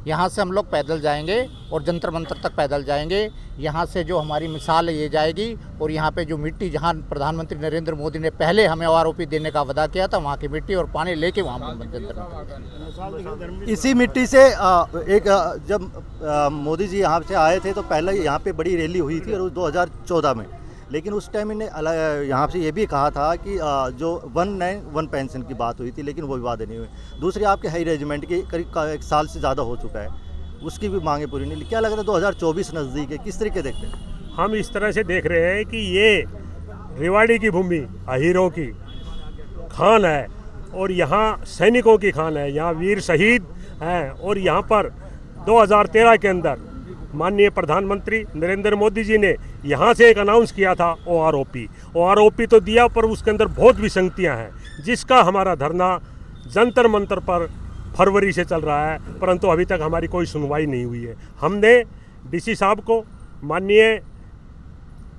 यहाँ से हम लोग पैदल जाएंगे और जंतर मंतर तक पैदल जाएंगे। यहाँ से जो हमारी मिसाल है ये जाएगी और यहाँ पे जो मिट्टी जहाँ प्रधानमंत्री नरेंद्र मोदी ने पहले हमें OROP देने का वादा किया था, वहाँ की मिट्टी और पानी लेके वहाँ इसी मिट्टी से जब मोदी जी यहाँ से आए थे तो पहले यहाँ पे बड़ी रैली हुई थी और 2014 में, लेकिन उस टाइम इन्हें यहाँ से ये भी कहा था कि जो 191 पेंशन की बात हुई थी, लेकिन वो विवाद नहीं हुई। दूसरी आपके हाई रेजिमेंट की करीब 1 साल से ज़्यादा हो चुका है, उसकी भी मांगे पूरी नहीं। क्या लग रहा है 2024 नज़दीक है, किस तरीके देखते हैं? हम इस तरह से देख रहे हैं कि ये रेवाड़ी की भूमि अहीरों की खान है और यहाँ सैनिकों की खान है, यहाँ वीर शहीद हैं। और यहाँ पर 2013 के अंदर माननीय प्रधानमंत्री नरेंद्र मोदी जी ने यहाँ से एक अनाउंस किया था OROP तो दिया, पर उसके अंदर बहुत विसंगतियाँ हैं, जिसका हमारा धरना जंतर मंतर पर फरवरी से चल रहा है, परंतु अभी तक हमारी कोई सुनवाई नहीं हुई है। हमने DC साहब को, माननीय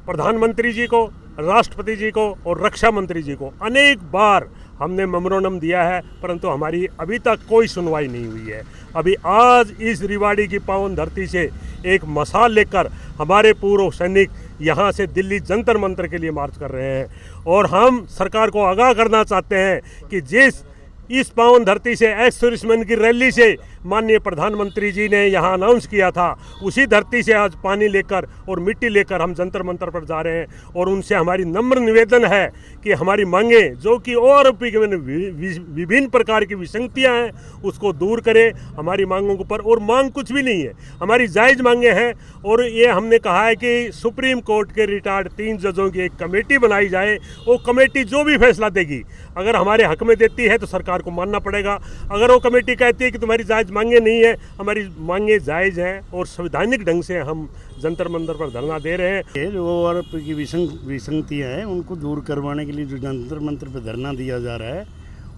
प्रधानमंत्री जी को, राष्ट्रपति जी को और रक्षा मंत्री जी को अनेक बार हमने मेमोरेंडम दिया है, परंतु हमारी अभी तक कोई सुनवाई नहीं हुई है। अभी आज इस रेवाड़ी की पावन धरती से एक मशाल लेकर हमारे पूर्व सैनिक यहाँ से दिल्ली जंतर मंतर के लिए मार्च कर रहे हैं और हम सरकार को आगाह करना चाहते हैं कि जिस इस पावन धरती से एक्स सर्विसमैन की रैली से माननीय प्रधानमंत्री जी ने यहाँ अनाउंस किया था, उसी धरती से आज पानी लेकर और मिट्टी लेकर हम जंतर मंतर पर जा रहे हैं। और उनसे हमारी नम्र निवेदन है कि हमारी मांगें, जो कि OROP के विभिन्न प्रकार की विसंगतियाँ हैं, उसको दूर करें हमारी मांगों के ऊपर। और मांग कुछ भी नहीं है, हमारी जायज़ मांगें हैं। और ये हमने कहा है कि सुप्रीम कोर्ट के रिटायर्ड 3 जजों की एक कमेटी बनाई जाए। वो कमेटी जो भी फैसला देगी, अगर हमारे हक में देती है तो सरकार को मानना पड़ेगा। अगर वो कमेटी कहती है कि तुम्हारी जायज़ मांगे नहीं है, हमारी मांगे जायज़ हैं और संवैधानिक ढंग से हम जंतर मंतर पर धरना दे रहे हैं। जो OROP की विसंगतियाँ हैं उनको दूर करवाने के लिए जो जंतर मंतर पर धरना दिया जा रहा है,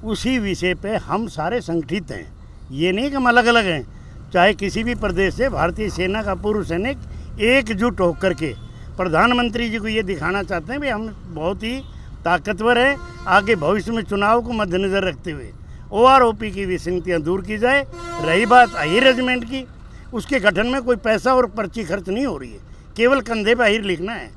उसी विषय पे हम सारे संगठित हैं। ये नहीं कि हम अलग अलग हैं। चाहे किसी भी प्रदेश से भारतीय सेना का पूर्व सैनिक एकजुट होकर के प्रधानमंत्री जी को ये दिखाना चाहते हैं कि हम बहुत ही ताकतवर है। आगे भविष्य में चुनाव को मद्देनजर रखते हुए OROP की विसंगतियाँ दूर की जाए। रही बात अहीर रेजिमेंट की, उसके गठन में कोई पैसा और पर्ची खर्च नहीं हो रही है, केवल कंधे पर अहीर लिखना है।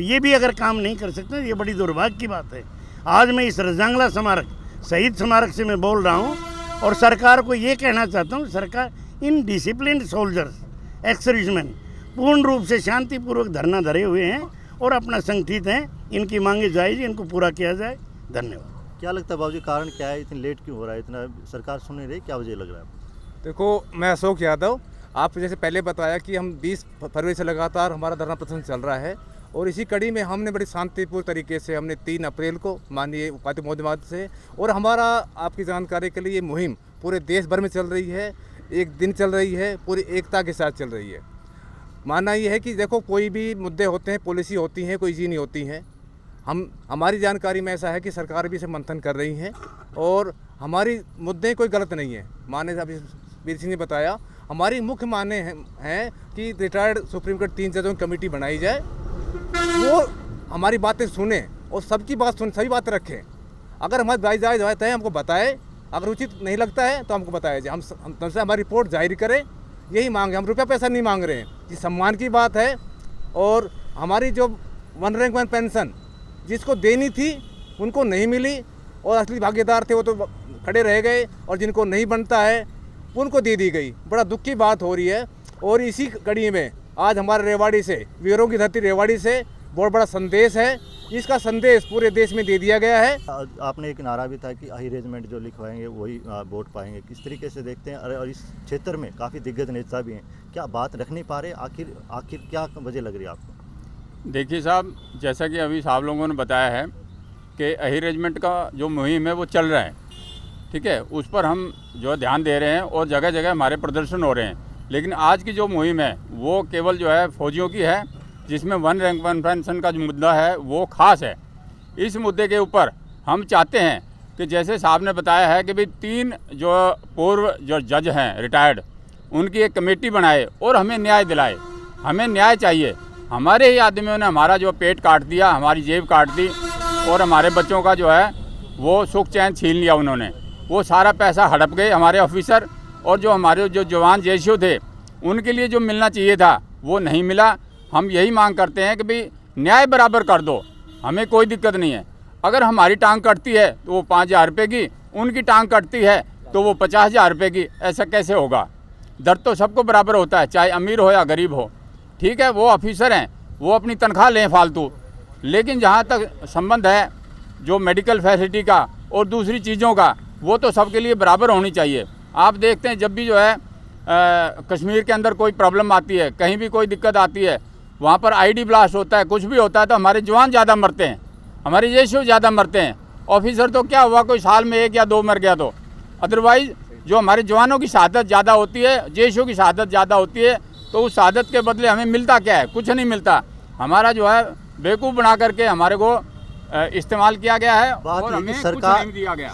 ये भी अगर काम नहीं कर सकते, ये बड़ी दुर्भाग्य की बात है। आज मैं इस रजांगला स्मारक, शहीद स्मारक से मैं बोल रहा हूँ और सरकार को ये कहना चाहता हूँ, सरकार in discipline soldiers, ex serviceman पूर्ण रूप से शांतिपूर्वक धरना धरे हुए हैं और अपना संगठित हैं। इनकी मांगे जायज़, इनको पूरा किया जाए। धन्यवाद। क्या लगता है बाबूजी, कारण क्या है, इतनी लेट क्यों हो रहा है, इतना सरकार सुन नहीं रही, क्या वजह लग रहा है? देखो, मैं अशोक यादव, आप जैसे पहले बताया कि हम 20 फरवरी से लगातार हमारा धरना प्रदर्शन चल रहा है और इसी कड़ी में हमने बड़ी शांतिपूर्ण तरीके से हमने 3 अप्रैल को माननीय उपाध्यक्ष महोदय से, और हमारा आपकी जानकारी के लिए ये मुहिम पूरे देश भर में चल रही है, एक दिन चल रही है, पूरी एकता के साथ चल रही है। मानना ये है कि देखो, कोई भी मुद्दे होते हैं, पॉलिसी होती हैं, कोई चीज़ नहीं होती हैं। हमारी जानकारी में ऐसा है कि सरकार भी इसे मंथन कर रही है और हमारी मुद्दे कोई गलत नहीं है। माननीय अभी वीर सिंह ने बताया, हमारी मुख्य माने हैं कि रिटायर्ड सुप्रीम कोर्ट 3 जजों की कमेटी बनाई जाए, वो हमारी बातें सुने और सबकी बात सुन, सभी बातें रखें। अगर हमारी जायज़ बात है हमको बताए, अगर उचित नहीं लगता है तो हमको बताया जाए, हम तुमसे हमारी रिपोर्ट जाहिर करें। यही मांग है, हम रुपया पैसा नहीं मांग रहे हैं। ये सम्मान की बात है। और हमारी जो 1 रैंक 1 पेंशन जिसको देनी थी उनको नहीं मिली और असली भागीदार थे वो तो खड़े रह गए, और जिनको नहीं बनता है उनको दे दी गई। बड़ा दुख की बात हो रही है। और इसी कड़ी में आज हमारे रेवाड़ी से, वीरों की धरती रेवाड़ी से बहुत बड़ा संदेश है। इसका संदेश पूरे देश में दे दिया गया है। आपने एक नारा भी था कि अहीर रेजिमेंट जो लिखवाएंगे वही वोट पाएंगे, किस तरीके से देखते हैं? और इस क्षेत्र में काफ़ी दिग्गज नेता भी हैं, क्या बात रख नहीं पा रहे? आखिर क्या वजह लग रही है आपको? देखिए साहब, जैसा कि अभी साहब लोगों ने बताया है कि अहीर रेजिमेंट का जो मुहिम है वो चल रहा है, ठीक है, उस पर हम जो है ध्यान दे रहे हैं और जगह जगह हमारे प्रदर्शन हो रहे हैं। लेकिन आज की जो मुहिम है वो केवल जो है फौजियों की है, जिसमें 1 रैंक 1 पेंशन का जो मुद्दा है वो ख़ास है। इस मुद्दे के ऊपर हम चाहते हैं कि जैसे साहब ने बताया है कि भाई 3 जो पूर्व जो जज हैं रिटायर्ड, उनकी एक कमेटी बनाए और हमें न्याय दिलाए। हमें न्याय चाहिए। हमारे ही आदमियों ने हमारा जो पेट काट दिया, हमारी जेब काट दी और हमारे बच्चों का जो है वो सुख चैन छीन लिया उन्होंने। वो सारा पैसा हड़प गए हमारे ऑफिसर और जो हमारे जो जवान जेशो थे उनके लिए जो मिलना चाहिए था वो नहीं मिला। हम यही मांग करते हैं कि भाई न्याय बराबर कर दो, हमें कोई दिक्कत नहीं है। अगर हमारी टांग कटती है तो वो 5,000 रुपये की, उनकी टांग कटती है तो वो 50,000 रुपये की, ऐसा कैसे होगा? दर्द तो सबको बराबर होता है, चाहे अमीर हो या गरीब हो। ठीक है, वो ऑफिसर हैं, वो अपनी तनख्वाह लें फालतू, लेकिन जहाँ तक संबंध है जो मेडिकल फैसिलिटी का और दूसरी चीज़ों का, वो तो सबके लिए बराबर होनी चाहिए। आप देखते हैं जब भी जो है कश्मीर के अंदर कोई प्रॉब्लम आती है, कहीं भी कोई दिक्कत आती है, वहाँ पर आईडी ब्लास्ट होता है, कुछ भी होता है तो हमारे जवान ज़्यादा मरते हैं, हमारे जेशो ज़्यादा मरते हैं। ऑफिसर तो क्या हुआ, कोई साल में 1 या 2 मर गया तो, अदरवाइज़ जो हमारे जवानों की शहादत ज़्यादा होती है, जेशो की शहादत ज़्यादा होती है, तो उस शहादत के बदले हमें मिलता क्या है? कुछ नहीं मिलता। हमारा जो है बेवकूफ़ बना करके हमारे को इस्तेमाल किया गया है बात और ये हमें कि कुछ नहीं दिया गया।